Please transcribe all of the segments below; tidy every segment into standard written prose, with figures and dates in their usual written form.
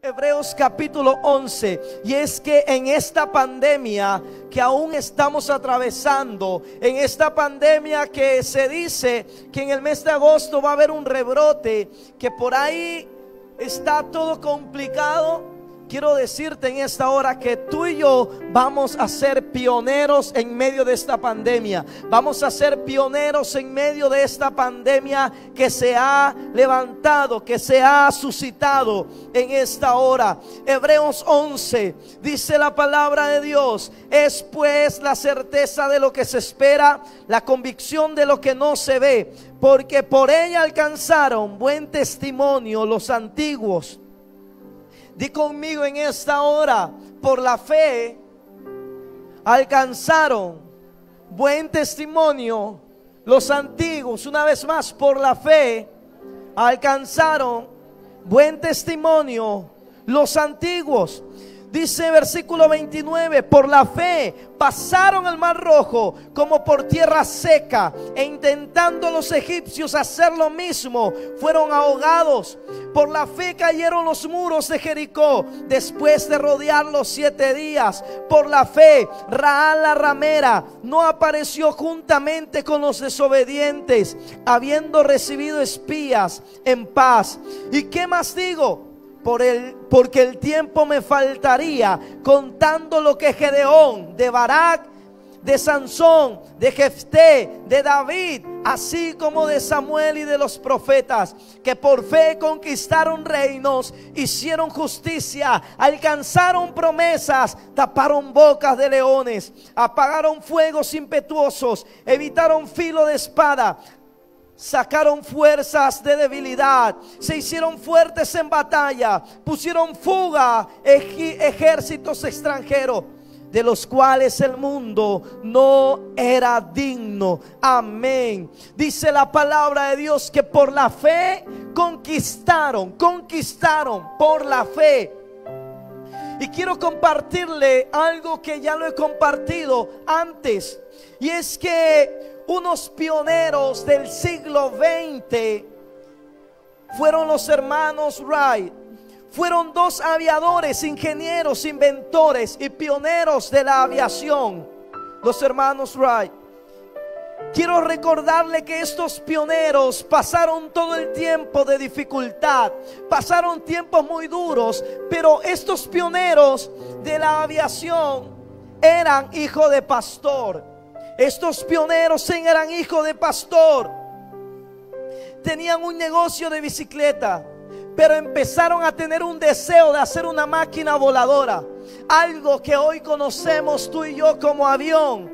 Hebreos capítulo 11, y es que en esta pandemia que aún estamos atravesando, en esta pandemia que se dice que en el mes de agosto va a haber un rebrote, que por ahí está todo complicado, quiero decirte en esta hora que tú y yo vamos a ser pioneros en medio de esta pandemia. Vamos a ser pioneros en medio de esta pandemia que se ha levantado, que se ha suscitado en esta hora. Hebreos 11 dice la palabra de Dios: es pues la certeza de lo que se espera, la convicción de lo que no se ve, porque por ella alcanzaron buen testimonio los antiguos. Di conmigo en esta hora: por la fe alcanzaron buen testimonio los antiguos. Una vez más, por la fe alcanzaron buen testimonio los antiguos. Dice versículo 29: por la fe pasaron el mar rojo como por tierra seca, e intentando los egipcios hacer lo mismo, fueron ahogados. Por la fe cayeron los muros de Jericó después de rodearlos 7 días. Por la fe Rahab la ramera no apareció juntamente con los desobedientes, habiendo recibido espías en paz. ¿Y qué más digo? Porque el tiempo me faltaría contando lo que Gedeón, de Barak, de Sansón, de Jefté, de David, así como de Samuel y de los profetas, que por fe conquistaron reinos, hicieron justicia, alcanzaron promesas, taparon bocas de leones, apagaron fuegos impetuosos, evitaron filo de espada, sacaron fuerzas de debilidad, se hicieron fuertes en batalla, pusieron fuga ejércitos extranjeros, de los cuales el mundo no era digno. Amén. Dice la palabra de Dios que por la fe conquistaron por la fe. Y quiero compartirle algo que ya lo he compartido antes, y es que unos pioneros del siglo XX fueron los hermanos Wright. Fueron 2 aviadores, ingenieros, inventores y pioneros de la aviación, los hermanos Wright. Quiero recordarle que estos pioneros pasaron todo el tiempo de dificultad, pasaron tiempos muy duros, pero estos pioneros de la aviación eran hijos de pastor. Estos pioneros eran hijos de pastor. Tenían un negocio de bicicleta, pero empezaron a tener un deseo de hacer una máquina voladora, algo que hoy conocemos tú y yo como avión.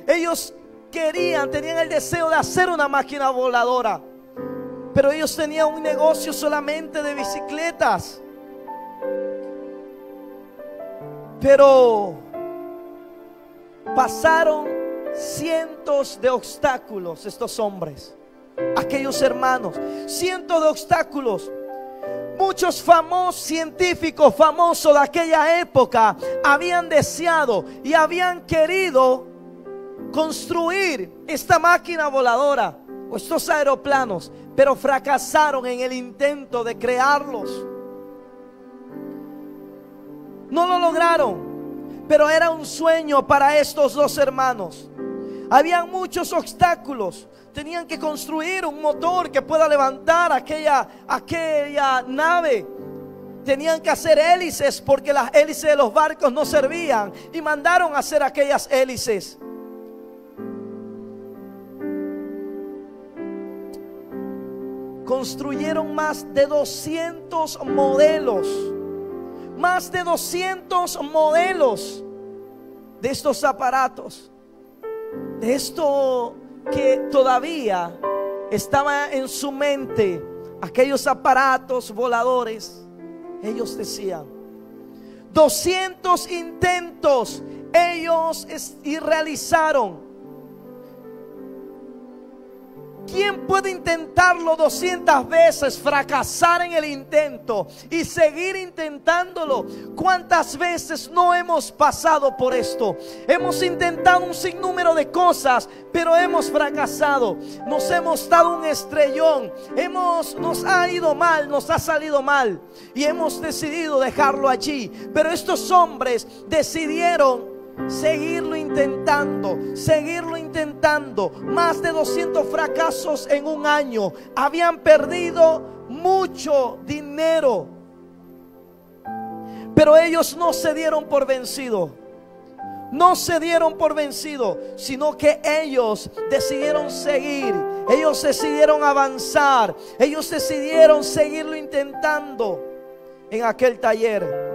Ellos tenían el deseo de hacer una máquina voladora, pero ellos tenían un negocio solamente de bicicletas. Pero pasaron cientos de obstáculos estos hombres, aquellos hermanos, cientos de obstáculos. Muchos famosos científicos famosos de aquella época habían deseado y habían querido construir esta máquina voladora o estos aeroplanos, pero fracasaron en el intento de crearlos. No lo lograron, pero era un sueño para estos 2 hermanos. Habían muchos obstáculos. Tenían que construir un motor que pueda levantar aquella nave. Tenían que hacer hélices porque las hélices de los barcos no servían, y mandaron a hacer aquellas hélices. Construyeron más de 200 modelos. Más de 200 modelos de estos aparatos. De esto que todavía estaba en su mente, aquellos aparatos voladores. Ellos decían 200 intentos ellos y realizaron. ¿Quién puede intentarlo 200 veces, fracasar en el intento y seguir intentándolo? ¿Cuántas veces no hemos pasado por esto? Hemos intentado un sinnúmero de cosas, pero hemos fracasado. Nos hemos dado un estrellón, nos ha ido mal, nos ha salido mal y hemos decidido dejarlo allí. Pero estos hombres decidieron seguirlo intentando, seguirlo intentando. Más de 200 fracasos en un año. Habían perdido mucho dinero, pero ellos no se dieron por vencido. No se dieron por vencido, sino que ellos decidieron seguir. Ellos decidieron avanzar. Ellos decidieron seguirlo intentando en aquel taller.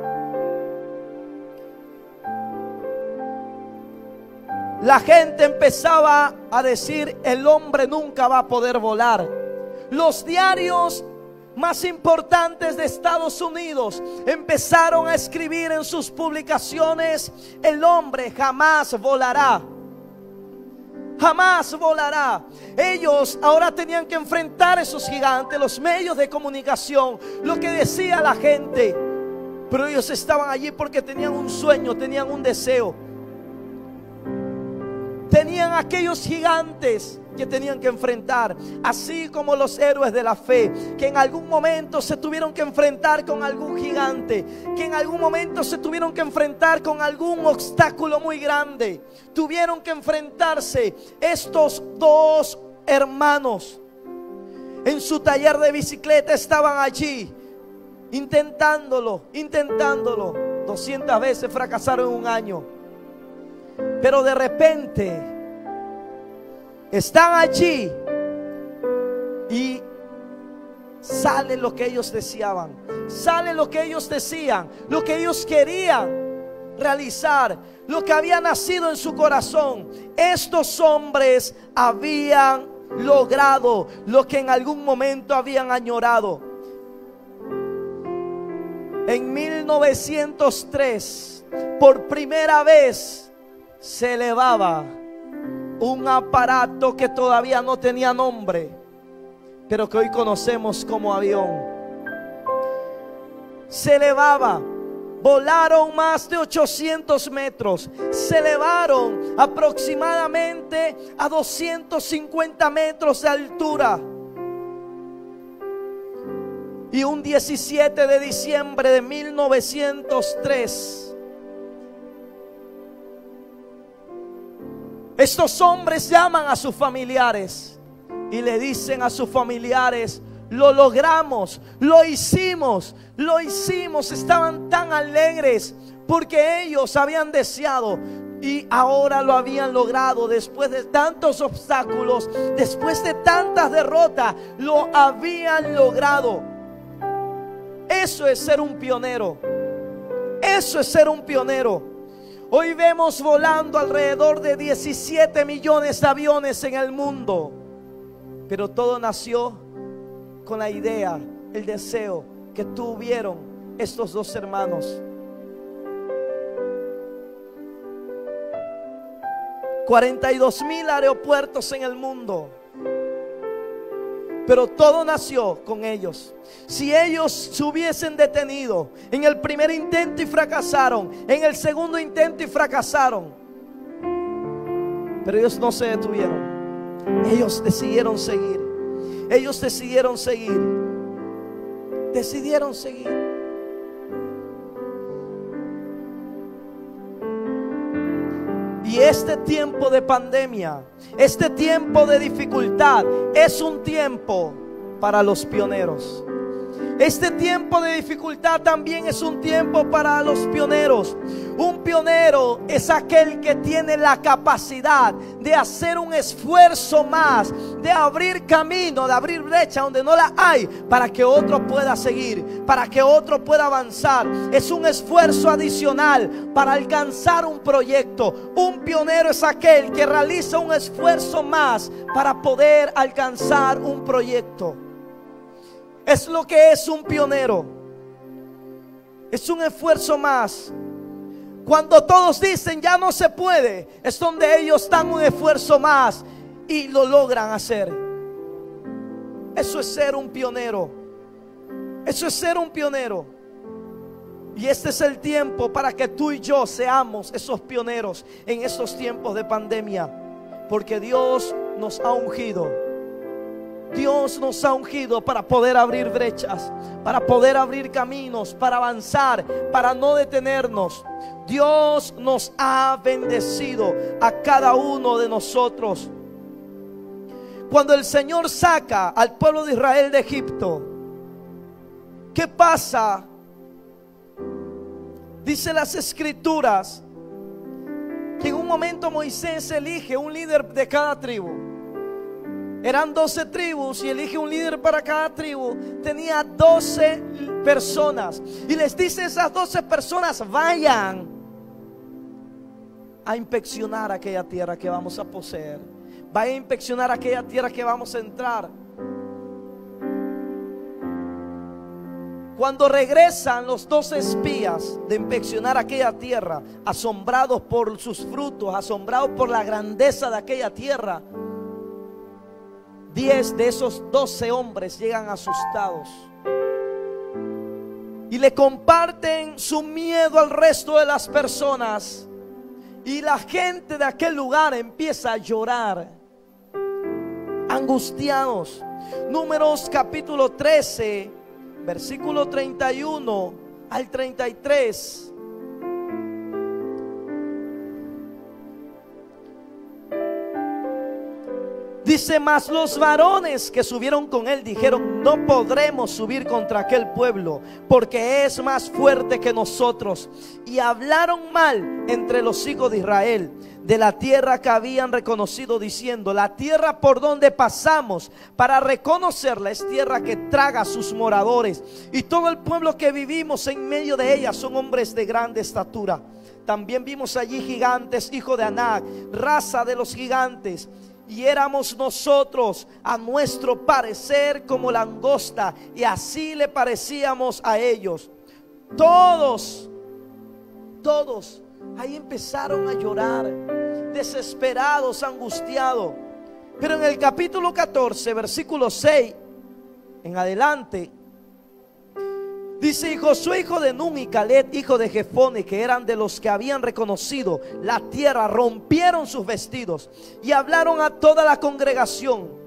La gente empezaba a decir: el hombre nunca va a poder volar. Los diarios más importantes de Estados Unidos empezaron a escribir en sus publicaciones: el hombre jamás volará. Jamás volará. Ellos ahora tenían que enfrentar a esos gigantes, los medios de comunicación, lo que decía la gente. Pero ellos estaban allí porque tenían un sueño, tenían un deseo. Tenían aquellos gigantes que tenían que enfrentar, así como los héroes de la fe, que en algún momento se tuvieron que enfrentar con algún gigante, que en algún momento se tuvieron que enfrentar con algún obstáculo muy grande. Tuvieron que enfrentarse estos dos hermanos. En su taller de bicicleta estaban allí, intentándolo. 200 veces fracasaron en un año. Pero de repente están allí y sale lo que ellos deseaban, sale lo que ellos decían, lo que ellos querían realizar, lo que había nacido en su corazón. Estos hombres habían logrado lo que en algún momento habían añorado. En 1903, por primera vez, se elevaba un aparato que todavía no tenía nombre, pero que hoy conocemos como avión. Se elevaba, volaron más de 800 metros, se elevaron aproximadamente a 250 metros de altura. Y un 17 de diciembre de 1903, estos hombres llaman a sus familiares y le dicen a sus familiares: lo logramos, lo hicimos. Estaban tan alegres porque ellos habían deseado y ahora lo habían logrado. Después de tantos obstáculos, después de tantas derrotas, lo habían logrado. Eso es ser un pionero. Eso es ser un pionero. Hoy vemos volando alrededor de 17 millones de aviones en el mundo, pero todo nació con la idea, el deseo que tuvieron estos dos hermanos. 42,000 aeropuertos en el mundo, pero todo nació con ellos. Si ellos se hubiesen detenido en el primer intento y fracasaron, en el segundo intento y fracasaron, pero ellos no se detuvieron. Ellos decidieron seguir. Ellos decidieron seguir. Decidieron seguir. Y este tiempo de pandemia, este tiempo de dificultad, es un tiempo para los pioneros. Este tiempo de dificultad también es un tiempo para los pioneros. Un pionero es aquel que tiene la capacidad de hacer un esfuerzo más, de abrir camino, de abrir brecha donde no la hay, para que otro pueda seguir, para que otro pueda avanzar. Es un esfuerzo adicional para alcanzar un proyecto. Un pionero es aquel que realiza un esfuerzo más para poder alcanzar un proyecto. Es lo que es un pionero. Es un esfuerzo más. Cuando todos dicen ya no se puede, es donde ellos dan un esfuerzo más y lo logran hacer. Eso es ser un pionero. Eso es ser un pionero. Y este es el tiempo para que tú y yo seamos esos pioneros en estos tiempos de pandemia. Porque Dios nos ha ungido. Dios nos ha ungido para poder abrir brechas, para poder abrir caminos, para avanzar, para no detenernos. Dios nos ha bendecido a cada uno de nosotros. Cuando el Señor saca al pueblo de Israel de Egipto, ¿qué pasa? Dice las Escrituras que en un momento Moisés elige un líder de cada tribu. Eran 12 tribus y elige un líder para cada tribu. Tenía 12 personas y les dice a esas 12 personas: vayan a inspeccionar aquella tierra que vamos a poseer. Vayan a inspeccionar aquella tierra que vamos a entrar. Cuando regresan los 12 espías de inspeccionar aquella tierra, asombrados por sus frutos, asombrados por la grandeza de aquella tierra, 10 de esos 12 hombres llegan asustados y le comparten su miedo al resto de las personas. Y la gente de aquel lugar empieza a llorar, angustiados. Números capítulo 13, versículo 31 al 33. Dice: mas los varones que subieron con él dijeron: no podremos subir contra aquel pueblo, porque es más fuerte que nosotros. Y hablaron mal entre los hijos de Israel de la tierra que habían reconocido, diciendo: la tierra por donde pasamos para reconocerla es tierra que traga a sus moradores, y todo el pueblo que vivimos en medio de ella son hombres de grande estatura. También vimos allí gigantes, hijo de Anac, raza de los gigantes. Y éramos nosotros a nuestro parecer como langosta, y así le parecíamos a ellos. Todos ahí empezaron a llorar, desesperados, angustiados. Pero en el capítulo 14, versículo 6 en adelante, dice: y Josué hijo de Nun y Caleb hijo de Jefone, que eran de los que habían reconocido la tierra, rompieron sus vestidos y hablaron a toda la congregación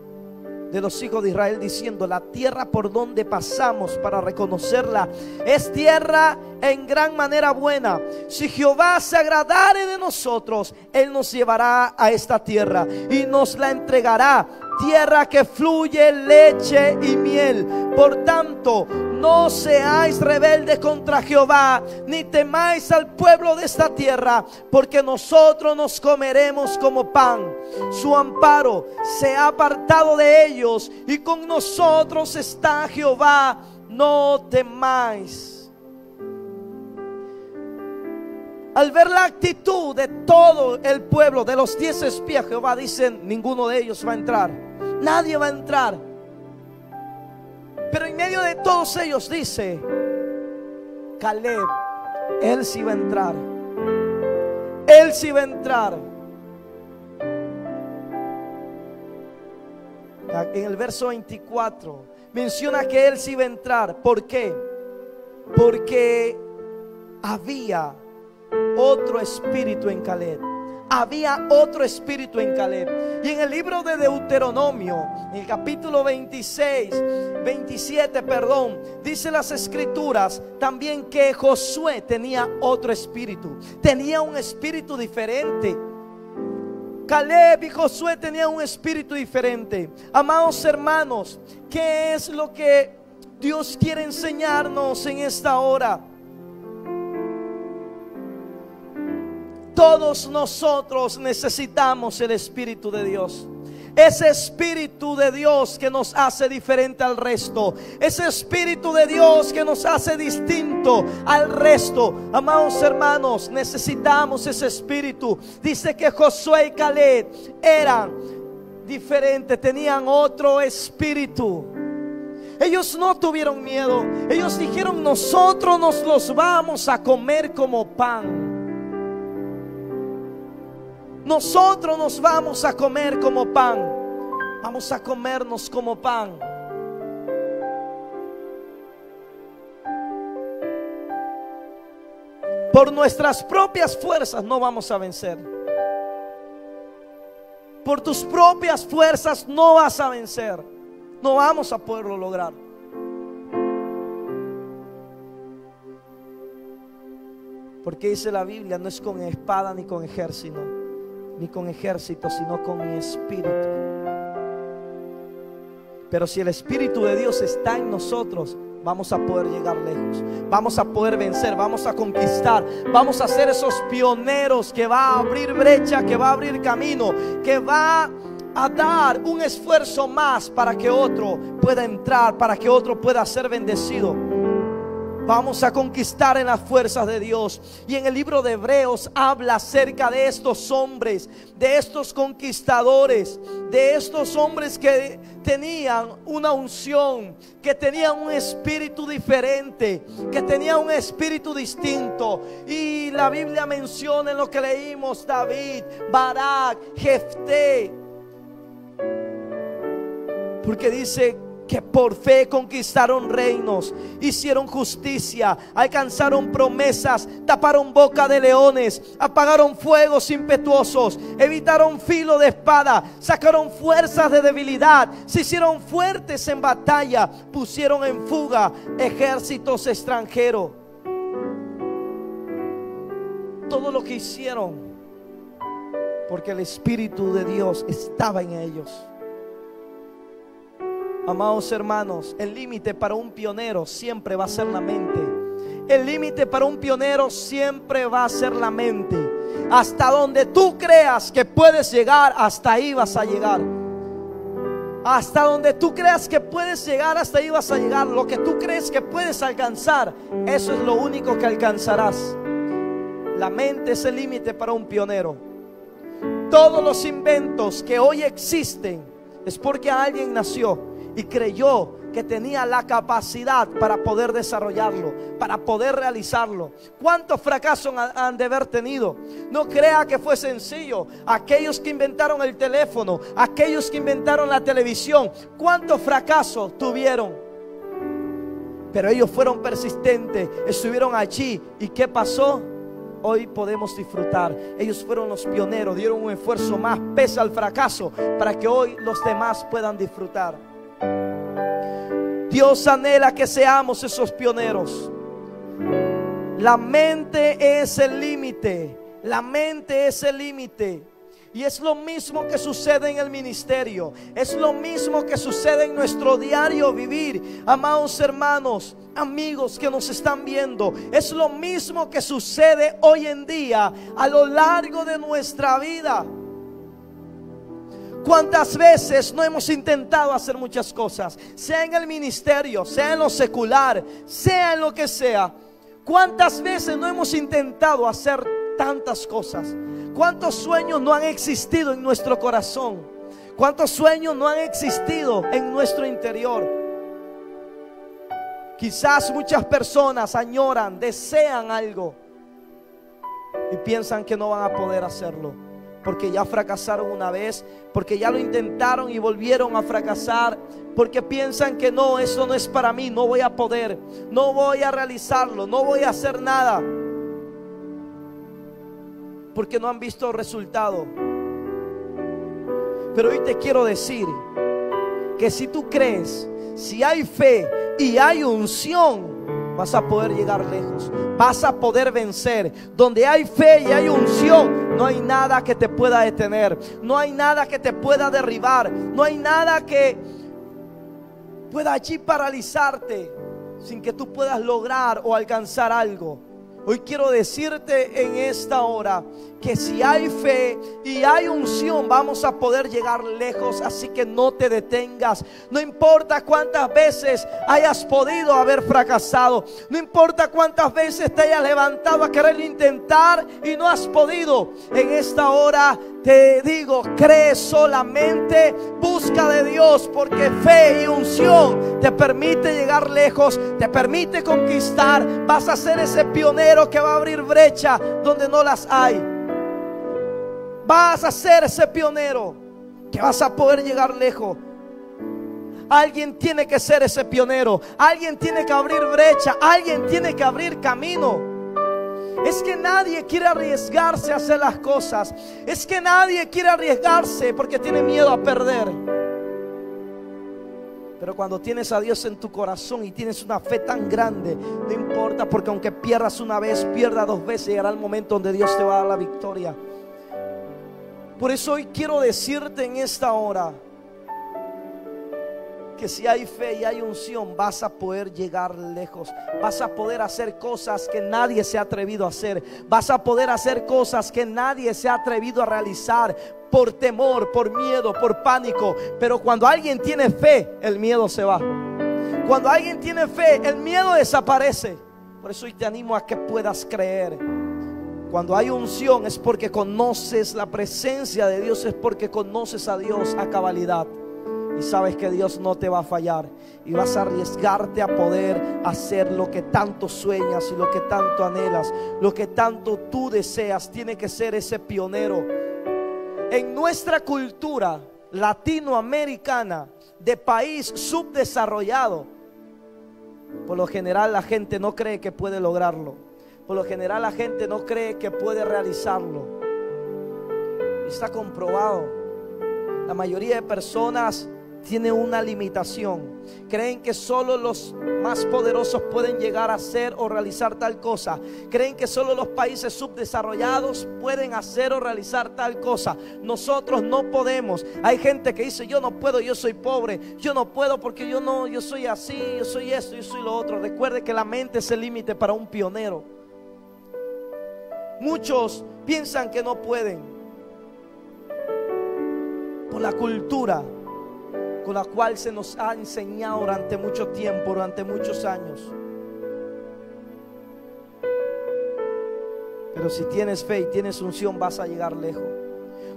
de los hijos de Israel, diciendo: la tierra por donde pasamos para reconocerla es tierra en gran manera buena. Si Jehová se agradare de nosotros, Él nos llevará a esta tierra y nos la entregará, tierra que fluye leche y miel. Por tanto, no seáis rebeldes contra Jehová, ni temáis al pueblo de esta tierra, porque nosotros nos comeremos como pan. Su amparo se ha apartado de ellos, y con nosotros está Jehová, no temáis. Al ver la actitud de todo el pueblo, de los 10 espías, Jehová dice: ninguno de ellos va a entrar, nadie va a entrar. Pero en medio de todos ellos dice: Caleb, él sí va a entrar, él sí va a entrar. En el verso 24 menciona que él sí va a entrar. ¿Por qué? Porque había otro espíritu en Caleb. Había otro espíritu en Caleb. Y en el libro de Deuteronomio, en el capítulo 27, dice las Escrituras también que Josué tenía otro espíritu. Tenía un espíritu diferente. Caleb y Josué tenían un espíritu diferente. Amados hermanos, ¿qué es lo que Dios quiere enseñarnos en esta hora? Todos nosotros necesitamos el Espíritu de Dios. Ese Espíritu de Dios que nos hace diferente al resto. Ese Espíritu de Dios que nos hace distinto al resto. Amados hermanos, necesitamos ese Espíritu. Dice que Josué y Caleb eran diferentes, tenían otro espíritu. Ellos no tuvieron miedo. Ellos dijeron: nosotros nos los vamos a comer como pan. Nosotros nos vamos a comer como pan. Vamos a comernos como pan. Por nuestras propias fuerzas no vamos a vencer. Por tus propias fuerzas no vas a vencer. No vamos a poderlo lograr. Porque dice la Biblia, no es con espada ni con ejército, sino con mi espíritu. Pero si el Espíritu de Dios está en nosotros, vamos a poder llegar lejos, vamos a poder vencer, vamos a conquistar, vamos a ser esos pioneros que va a abrir brecha, que va a abrir camino, que va a dar un esfuerzo más para que otro pueda entrar, para que otro pueda ser bendecido. Vamos a conquistar en las fuerzas de Dios. Y en el libro de Hebreos habla acerca de estos hombres, de estos conquistadores, de estos hombres que tenían una unción, que tenían un espíritu diferente, que tenían un espíritu distinto. Y la Biblia menciona en lo que leímos: David, Barak, Jefté. Porque dice que por fe conquistaron reinos, hicieron justicia, alcanzaron promesas, taparon boca de leones, apagaron fuegos impetuosos, evitaron filo de espada, sacaron fuerzas de debilidad, se hicieron fuertes en batalla, pusieron en fuga ejércitos extranjeros. Todo lo que hicieron porque el Espíritu de Dios estaba en ellos. Amados hermanos, el límite para un pionero siempre va a ser la mente. El límite para un pionero siempre va a ser la mente. Hasta donde tú creas que puedes llegar, hasta ahí vas a llegar. Hasta donde tú creas que puedes llegar, hasta ahí vas a llegar. Lo que tú crees que puedes alcanzar, eso es lo único que alcanzarás. La mente es el límite para un pionero. Todos los inventos que hoy existen es porque alguien nació y creyó que tenía la capacidad para poder desarrollarlo, para poder realizarlo. ¿Cuántos fracasos han de haber tenido? No crea que fue sencillo. Aquellos que inventaron el teléfono, aquellos que inventaron la televisión, ¿cuántos fracasos tuvieron? Pero ellos fueron persistentes, estuvieron allí. ¿Y qué pasó? Hoy podemos disfrutar. Ellos fueron los pioneros, dieron un esfuerzo más pese al fracaso, para que hoy los demás puedan disfrutar. Dios anhela que seamos esos pioneros. La mente es el límite. La mente es el límite. Y es lo mismo que sucede en el ministerio. Es lo mismo que sucede en nuestro diario vivir. Amados hermanos, amigos que nos están viendo, es lo mismo que sucede hoy en día a lo largo de nuestra vida. ¿Cuántas veces no hemos intentado hacer muchas cosas? Sea en el ministerio, sea en lo secular, sea en lo que sea. ¿Cuántas veces no hemos intentado hacer tantas cosas? ¿Cuántos sueños no han existido en nuestro corazón? ¿Cuántos sueños no han existido en nuestro interior? Quizás muchas personas añoran, desean algo y piensan que no van a poder hacerlo, porque ya fracasaron una vez, porque ya lo intentaron y volvieron a fracasar, porque piensan que no, eso no es para mí, no voy a poder, no voy a realizarlo, no voy a hacer nada, porque no han visto resultado. Pero hoy te quiero decir que si tú crees, si hay fe y hay unción, vas a poder llegar lejos, vas a poder vencer. Donde hay fe y hay unción, no hay nada que te pueda detener, no hay nada que te pueda derribar, no hay nada que pueda allí paralizarte sin que tú puedas lograr o alcanzar algo. Hoy quiero decirte en esta hora que si hay fe y hay unción, vamos a poder llegar lejos. Así que no te detengas. No importa cuántas veces hayas podido haber fracasado, no importa cuántas veces te hayas levantado a querer intentar y no has podido. En esta hora te digo, cree solamente, busca de Dios, porque fe y unción te permite llegar lejos, te permite conquistar. Vas a ser ese pionero que va a abrir brecha donde no las hay. Vas a ser ese pionero que vas a poder llegar lejos. Alguien tiene que ser ese pionero, alguien tiene que abrir brecha, alguien tiene que abrir camino. Es que nadie quiere arriesgarse a hacer las cosas. Es que nadie quiere arriesgarse porque tiene miedo a perder. Pero cuando tienes a Dios en tu corazón y tienes una fe tan grande, no importa, porque aunque pierdas una vez, pierdas dos veces, llegará el momento donde Dios te va a dar la victoria. Por eso hoy quiero decirte en esta hora que si hay fe y hay unción, vas a poder llegar lejos. Vas a poder hacer cosas que nadie se ha atrevido a hacer. Vas a poder hacer cosas que nadie se ha atrevido a realizar, por temor, por miedo, por pánico. Pero cuando alguien tiene fe, el miedo se va. Cuando alguien tiene fe, el miedo desaparece. Por eso hoy te animo a que puedas creer. Cuando hay unción es porque conoces la presencia de Dios, es porque conoces a Dios a cabalidad. Y sabes que Dios no te va a fallar. Y vas a arriesgarte a poder hacer lo que tanto sueñas y lo que tanto anhelas, lo que tanto tú deseas. Tiene que ser ese pionero. En nuestra cultura latinoamericana, de país subdesarrollado, por lo general la gente no cree que puede lograrlo. Por lo general la gente no cree que puede realizarlo. Está comprobado. La mayoría de personas tiene una limitación. Creen que solo los más poderosos pueden llegar a hacer o realizar tal cosa. Creen que solo los países subdesarrollados pueden hacer o realizar tal cosa. Nosotros no podemos. Hay gente que dice: yo no puedo, yo soy pobre, yo no puedo porque yo soy así, yo soy esto, yo soy lo otro. Recuerde que la mente es el límite para un pionero. Muchos piensan que no pueden por la cultura con la cual se nos ha enseñado durante mucho tiempo, durante muchos años. Pero si tienes fe y tienes unción, vas a llegar lejos.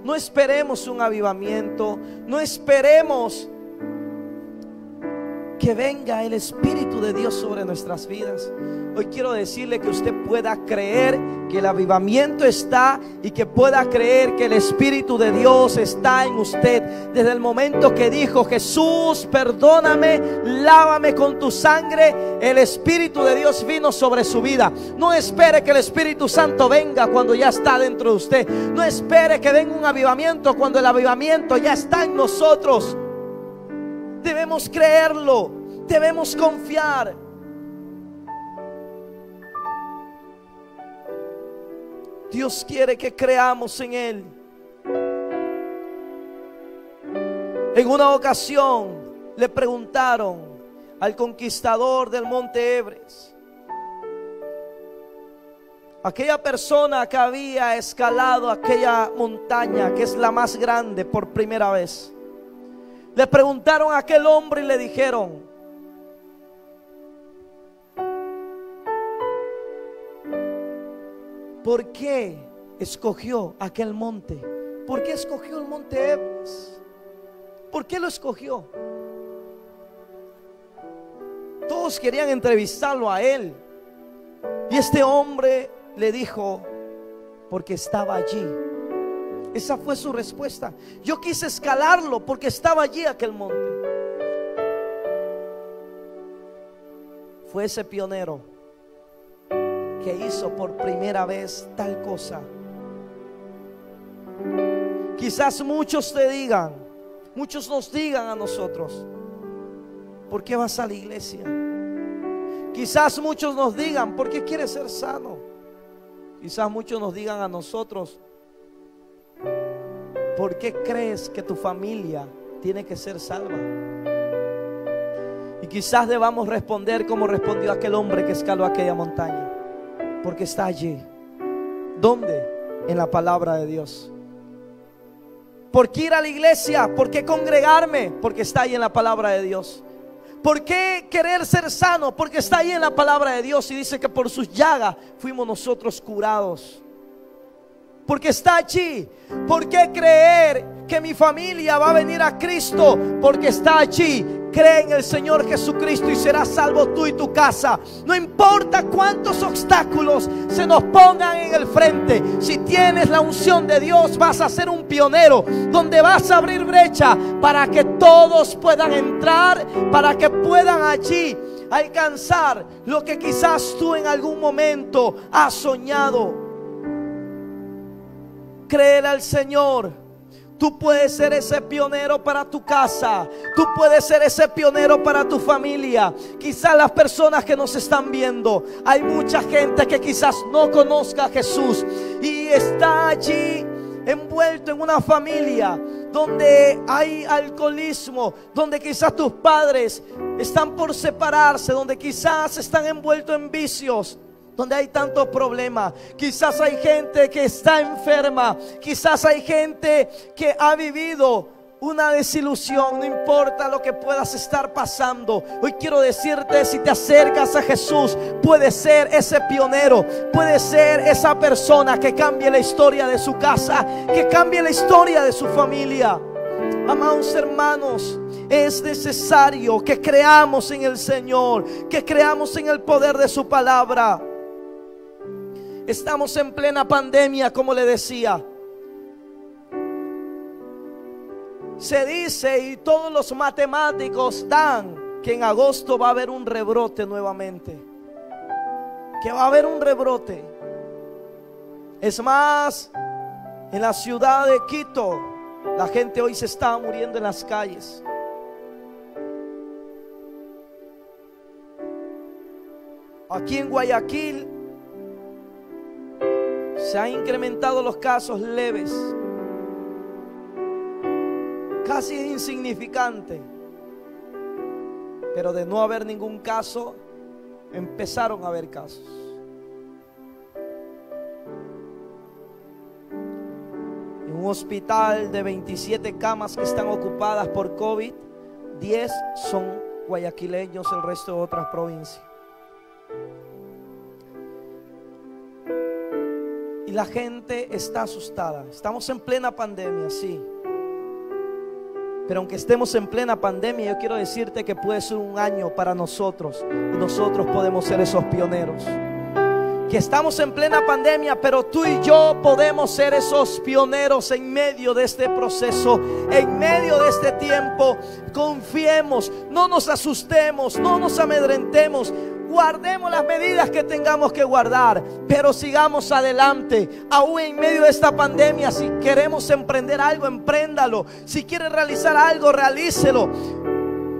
No esperemos un avivamiento, no esperemos que venga el Espíritu de Dios sobre nuestras vidas. Hoy quiero decirle que usted pueda creer que el avivamiento está, y que pueda creer que el Espíritu de Dios está en usted. Desde el momento que dijo: Jesús, perdóname, lávame con tu sangre, el Espíritu de Dios vino sobre su vida. No espere que el Espíritu Santo venga cuando ya está dentro de usted. No espere que venga un avivamiento cuando el avivamiento ya está en nosotros. Debemos creerlo, debemos confiar. Dios quiere que creamos en Él. En una ocasión le preguntaron al conquistador del monte Everest, aquella persona que había escalado aquella montaña, que es la más grande, por primera vez. Le preguntaron a aquel hombre y le dijeron: ¿por qué escogió aquel monte? ¿Por qué escogió el monte Everest? ¿Por qué lo escogió? Todos querían entrevistarlo a él. Y este hombre le dijo: porque estaba allí. Esa fue su respuesta. Yo quise escalarlo porque estaba allí aquel monte. Fue ese pionero que hizo por primera vez tal cosa. Quizás muchos te digan, muchos nos digan a nosotros: ¿por qué vas a la iglesia? Quizás muchos nos digan: ¿por qué quieres ser sano? Quizás muchos nos digan a nosotros: ¿por qué crees que tu familia tiene que ser salva? Y quizás debamos responder como respondió aquel hombre que escaló aquella montaña: porque está allí. ¿Dónde? En la palabra de Dios. ¿Por qué ir a la iglesia? ¿Por qué congregarme? Porque está ahí en la palabra de Dios. ¿Por qué querer ser sano? Porque está ahí en la palabra de Dios. Y dice que por sus llagas fuimos nosotros curados. Porque está allí. ¿Por qué creer que mi familia va a venir a Cristo? Porque está allí. Cree en el Señor Jesucristo y serás salvo tú y tu casa. No importa cuántos obstáculos se nos pongan en el frente. Si tienes la unción de Dios, vas a ser un pionero, donde vas a abrir brecha para que todos puedan entrar, para que puedan allí alcanzar lo que quizás tú en algún momento has soñado. Créele al Señor. Tú puedes ser ese pionero para tu casa. Tú puedes ser ese pionero para tu familia. Quizás las personas que nos están viendo, hay mucha gente que quizás no conozca a Jesús y está allí envuelto en una familia donde hay alcoholismo, donde quizás tus padres están por separarse, donde quizás están envueltos en vicios, donde hay tantos problemas. Quizás hay gente que está enferma, quizás hay gente que ha vivido una desilusión. No importa lo que puedas estar pasando, hoy quiero decirte: si te acercas a Jesús, puedes ser ese pionero, puedes ser esa persona que cambie la historia de su casa, que cambie la historia de su familia. Amados hermanos, es necesario que creamos en el Señor, que creamos en el poder de su palabra. Estamos en plena pandemia, como le decía. Se dice, y todos los matemáticos dan, que en agosto va a haber un rebrote nuevamente. Que va a haber un rebrote. Es más, en la ciudad de Quito, la gente hoy se está muriendo en las calles. Aquí en Guayaquil se han incrementado los casos leves, casi insignificante, pero de no haber ningún caso, empezaron a haber casos. En un hospital de 27 camas que están ocupadas por COVID, 10 son guayaquileños, el resto de otras provincias. Y la gente está asustada. Estamos en plena pandemia, sí. Pero aunque estemos en plena pandemia, yo quiero decirte que puede ser un año para nosotros, y nosotros podemos ser esos pioneros. Que estamos en plena pandemia, pero tú y yo podemos ser esos pioneros en medio de este proceso, en medio de este tiempo. Confiemos, no nos asustemos, no nos amedrentemos. Guardemos las medidas que tengamos que guardar, pero sigamos adelante. Aún en medio de esta pandemia, si queremos emprender algo, empréndalo. Si quieres realizar algo, realícelo.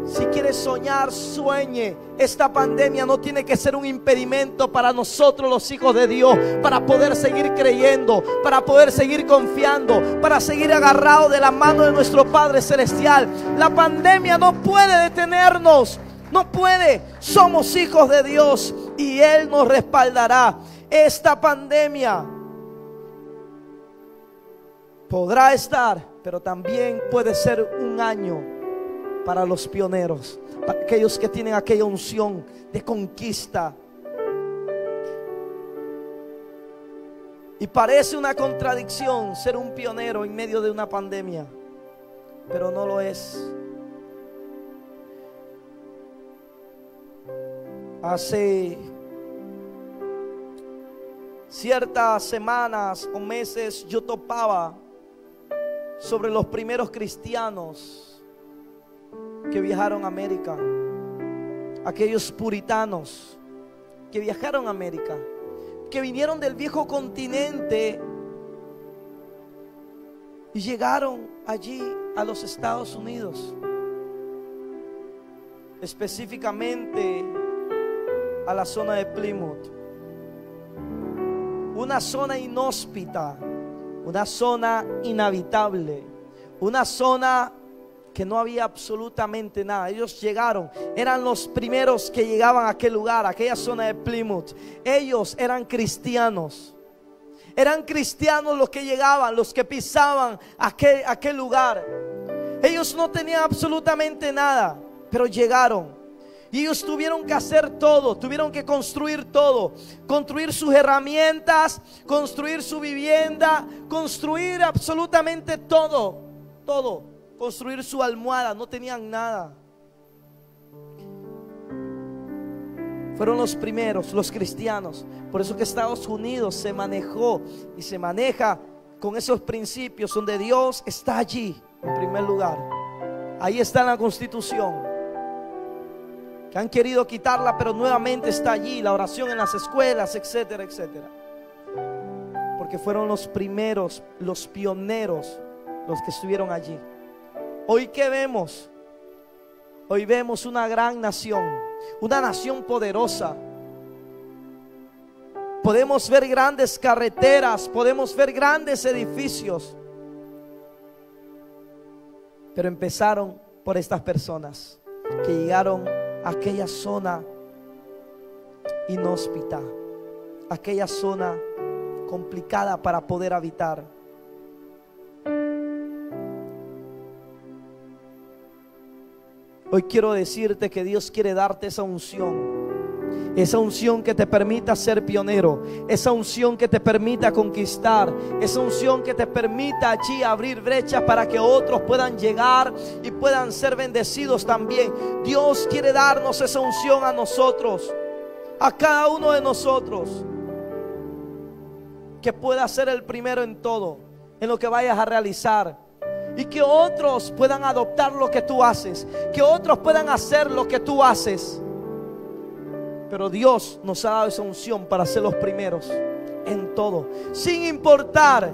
Si quieres soñar, sueñe. Esta pandemia no tiene que ser un impedimento para nosotros, los hijos de Dios, para poder seguir creyendo, para poder seguir confiando, para seguir agarrados de la mano de nuestro Padre Celestial. La pandemia no puede detenernos. No puede. Somos hijos de Dios y Él nos respaldará. Esta pandemia podrá estar, pero también puede ser un año para los pioneros, para aquellos que tienen aquella unción de conquista. Y parece una contradicción ser un pionero en medio de una pandemia, pero no lo es. Hace ciertas semanas o meses yo topaba sobre los primeros cristianos que viajaron a América, aquellos puritanos que viajaron a América, que vinieron del viejo continente y llegaron allí a los Estados Unidos, específicamente a la zona de Plymouth, una zona inhóspita, una zona inhabitable, una zona que no había absolutamente nada. Ellos llegaron, eran los primeros que llegaban a aquel lugar, a aquella zona de Plymouth. Ellos eran cristianos los que llegaban, los que pisaban aquel lugar. Ellos no tenían absolutamente nada, pero llegaron. Y ellos tuvieron que hacer todo, tuvieron que construir todo, construir sus herramientas, construir su vivienda, construir absolutamente todo, construir su almohada. No tenían nada. Fueron los primeros, los cristianos. Por eso que Estados Unidos se manejó y se maneja con esos principios donde Dios está allí en primer lugar. Ahí está la Constitución, que han querido quitarla, pero nuevamente está allí. La oración en las escuelas, etcétera, etcétera. Porque fueron los primeros, los pioneros, los que estuvieron allí. Hoy, ¿qué vemos? Hoy vemos una gran nación, una nación poderosa. Podemos ver grandes carreteras, podemos ver grandes edificios, pero empezaron por estas personas que llegaron a aquella zona inhóspita, aquella zona complicada para poder habitar. Hoy quiero decirte que Dios quiere darte esa unción que te permita ser pionero, esa unción que te permita conquistar, esa unción que te permita allí abrir brechas para que otros puedan llegar y puedan ser bendecidos también. Dios quiere darnos esa unción a nosotros, a cada uno de nosotros, que pueda ser el primero en todo, en lo que vayas a realizar. Y que otros puedan adoptar lo que tú haces, que otros puedan hacer lo que tú haces. Pero Dios nos ha dado esa unción para ser los primeros en todo, sin importar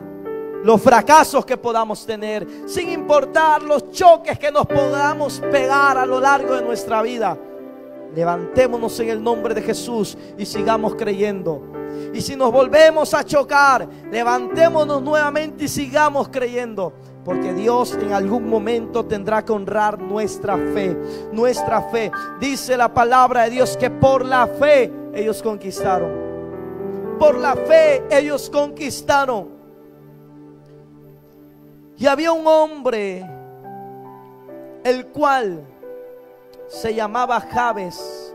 los fracasos que podamos tener, sin importar los choques que nos podamos pegar a lo largo de nuestra vida. Levantémonos en el nombre de Jesús y sigamos creyendo. Y si nos volvemos a chocar, levantémonos nuevamente y sigamos creyendo. Porque Dios en algún momento tendrá que honrar nuestra fe. Nuestra fe. Dice la palabra de Dios que por la fe ellos conquistaron. Por la fe ellos conquistaron. Y había un hombre, el cual se llamaba Jabes.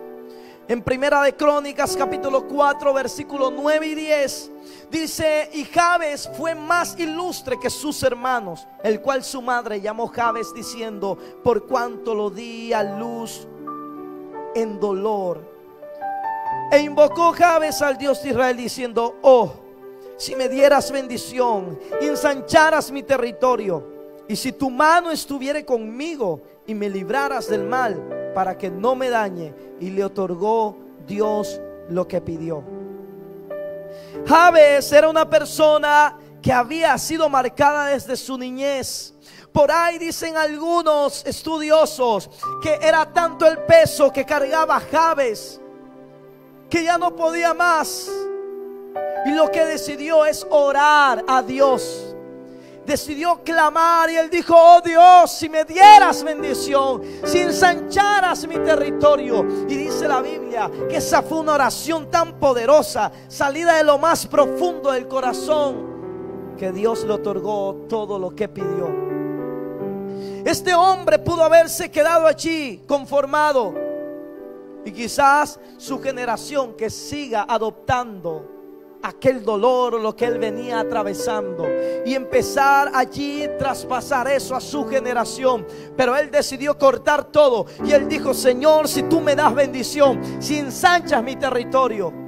En Primera de Crónicas capítulo 4 versículos 9 y 10 dice: y Jabes fue más ilustre que sus hermanos, el cual su madre llamó Jabes diciendo: por cuanto lo di a luz en dolor. E invocó Jabes al Dios de Israel diciendo: oh, si me dieras bendición y ensancharas mi territorio, y si tu mano estuviere conmigo y me libraras del mal, para que no me dañe. Y le otorgó Dios lo que pidió. Jabes era una persona que había sido marcada desde su niñez. Por ahí dicen algunos estudiosos que era tanto el peso que cargaba Jabes que ya no podía más. Y lo que decidió es orar a Dios. Decidió clamar y él dijo: oh Dios, si me dieras bendición, si ensancharas mi territorio. Y dice la Biblia que esa fue una oración tan poderosa, salida de lo más profundo del corazón, que Dios le otorgó todo lo que pidió. Este hombre pudo haberse quedado allí conformado, y quizás su generación que siga adoptando aquel dolor o lo que él venía atravesando, y empezar allí traspasar eso a su generación. Pero él decidió cortar todo y él dijo: Señor, si tú me das bendición, si ensanchas mi territorio.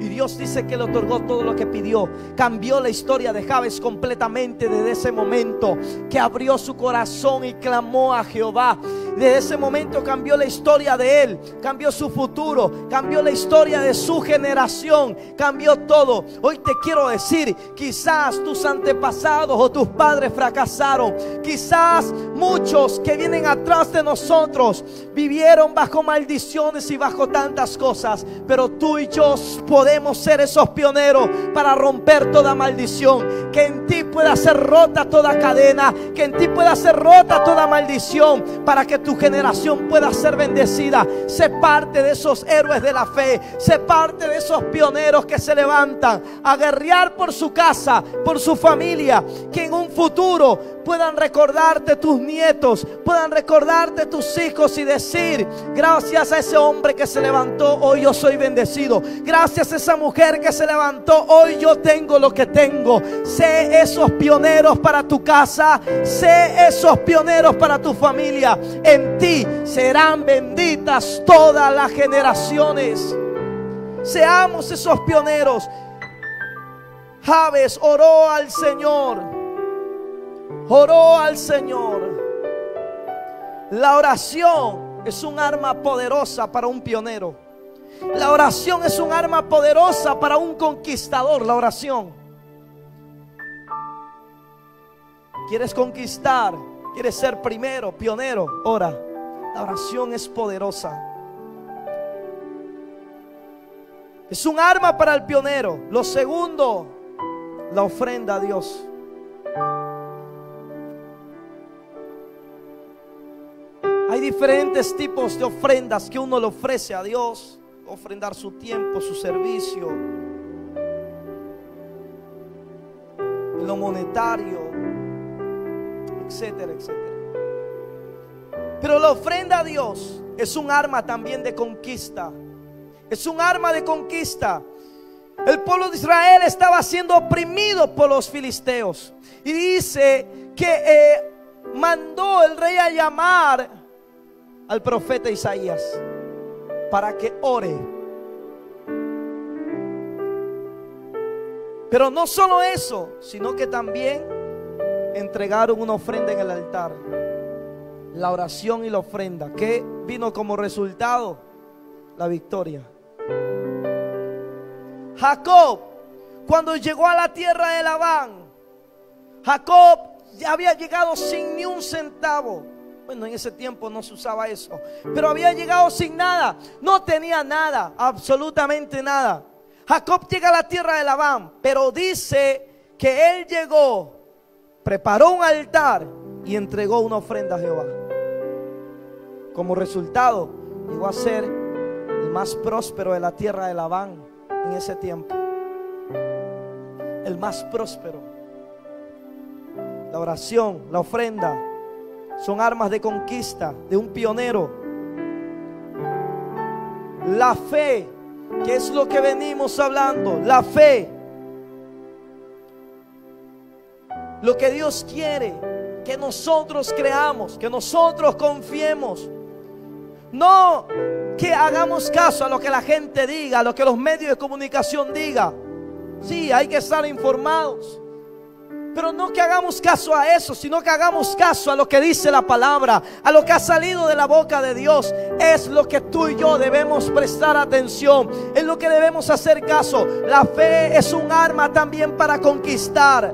Y Dios dice que le otorgó todo lo que pidió. Cambió la historia de Jabes completamente desde ese momento que abrió su corazón y clamó a Jehová. Desde ese momento cambió la historia de él, cambió su futuro, cambió la historia de su generación, cambió todo. Hoy te quiero decir, quizás tus antepasados o tus padres fracasaron. Quizás muchos que vienen atrás de nosotros vivieron bajo maldiciones y bajo tantas cosas. Pero tú y yo podemos ser esos pioneros para romper toda maldición. Que en ti pueda ser rota toda cadena, que en ti pueda ser rota toda maldición, para que tu generación pueda ser bendecida. Sé parte de esos héroes de la fe. Sé parte de esos pioneros que se levantan a guerrear por su casa, por su familia. Que en un futuro puedan recordarte tus nietos, puedan recordarte tus hijos y decir: gracias a ese hombre que se levantó, hoy yo soy bendecido. Gracias a esa mujer que se levantó, hoy yo tengo lo que tengo. Sé esos pioneros para tu casa, sé esos pioneros para tu familia. En ti serán benditas todas las generaciones. Seamos esos pioneros. Jabes oró al Señor. Oró al Señor. La oración es un arma poderosa para un pionero. La oración es un arma poderosa para un conquistador. La oración. ¿Quieres conquistar? ¿Quieres ser primero, pionero? Ora. La oración es poderosa. Es un arma para el pionero. Lo segundo, la ofrenda a Dios. Hay diferentes tipos de ofrendas que uno le ofrece a Dios. Ofrendar su tiempo, su servicio, en lo monetario, etcétera, etcétera. Pero la ofrenda a Dios es un arma también de conquista. Es un arma de conquista. El pueblo de Israel estaba siendo oprimido por los filisteos. Y dice que mandó el rey a llamar al profeta Isaías para que ore. Pero no solo eso, sino que también entregaron una ofrenda en el altar. La oración y la ofrenda, que vino como resultado la victoria. Jacob, cuando llegó a la tierra de Labán, Jacob ya había llegado sin ni un centavo. Bueno, en ese tiempo no se usaba eso, pero había llegado sin nada. No tenía nada, absolutamente nada. Jacob llega a la tierra de Labán, pero dice que él llegó, preparó un altar y entregó una ofrenda a Jehová. Como resultado, llegó a ser el más próspero de la tierra de Labán en ese tiempo. El más próspero. La oración, la ofrenda son armas de conquista de un pionero. La fe, que es lo que venimos hablando, la fe. Lo que Dios quiere que nosotros creamos, que nosotros confiemos. No que hagamos caso a lo que la gente diga, a lo que los medios de comunicación digan. Sí, hay que estar informados, pero no que hagamos caso a eso, sino que hagamos caso a lo que dice la palabra, a lo que ha salido de la boca de Dios. Es lo que tú y yo debemos prestar atención, es lo que debemos hacer caso. La fe es un arma también para conquistar,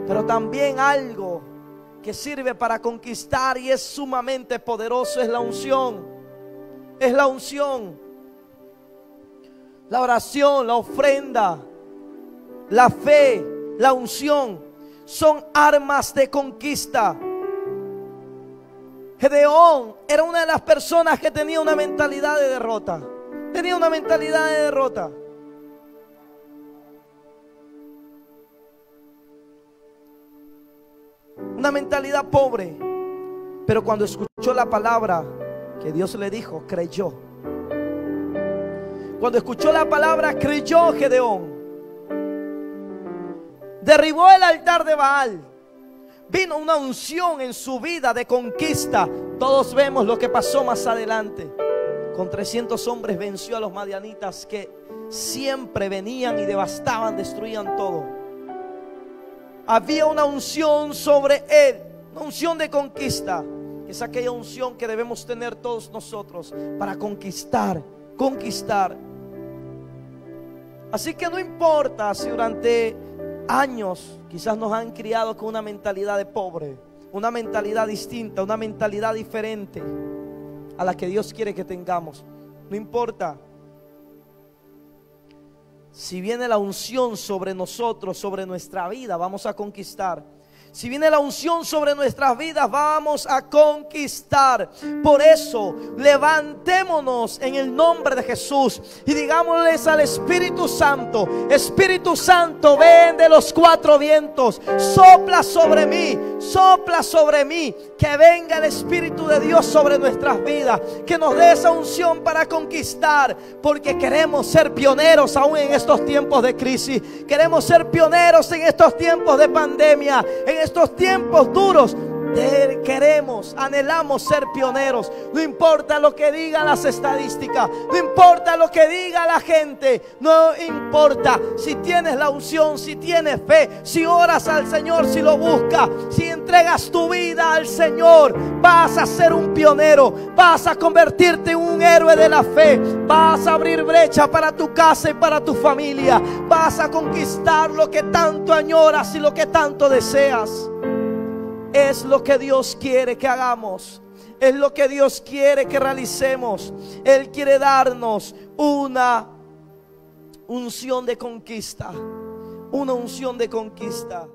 pero también algo que sirve para conquistar y es sumamente poderoso es la unción. Es la unción. La oración, la ofrenda, la fe, la unción son armas de conquista. Gedeón era una de las personas que tenía una mentalidad de derrota. Tenía una mentalidad de derrota. Una mentalidad pobre. Pero cuando escuchó la palabra que Dios le dijo, creyó. Cuando escuchó la palabra, creyó Gedeón. Derribó el altar de Baal. Vino una unción en su vida de conquista. Todos vemos lo que pasó más adelante. Con 300 hombres venció a los madianitas, que siempre venían y devastaban, destruían todo. Había una unción sobre él, una unción de conquista. Es aquella unción que debemos tener todos nosotros para conquistar, conquistar. Así que no importa si durante años quizás nos han criado con una mentalidad de pobre, una mentalidad distinta, una mentalidad diferente a la que Dios quiere que tengamos. No importa. Si viene la unción sobre nosotros, sobre nuestra vida, vamos a conquistar. Si viene la unción sobre nuestras vidas, vamos a conquistar. Por eso, levantémonos en el nombre de Jesús y digámosles al Espíritu Santo: Espíritu Santo, ven de los cuatro vientos, sopla sobre mí, que venga el Espíritu de Dios sobre nuestras vidas, que nos dé esa unción para conquistar, porque queremos ser pioneros aún en estos tiempos de crisis. Queremos ser pioneros en estos tiempos de pandemia, en estos tiempos duros. Queremos, anhelamos ser pioneros. No importa lo que digan las estadísticas, no importa lo que diga la gente, no importa si tienes la unción, si tienes fe, si oras al Señor, si lo buscas, si entregas tu vida al Señor, vas a ser un pionero, vas a convertirte en un héroe de la fe, vas a abrir brecha para tu casa y para tu familia, vas a conquistar lo que tanto añoras y lo que tanto deseas. Es lo que Dios quiere que hagamos. Es lo que Dios quiere que realicemos. Él quiere darnos una unción de conquista. Una unción de conquista.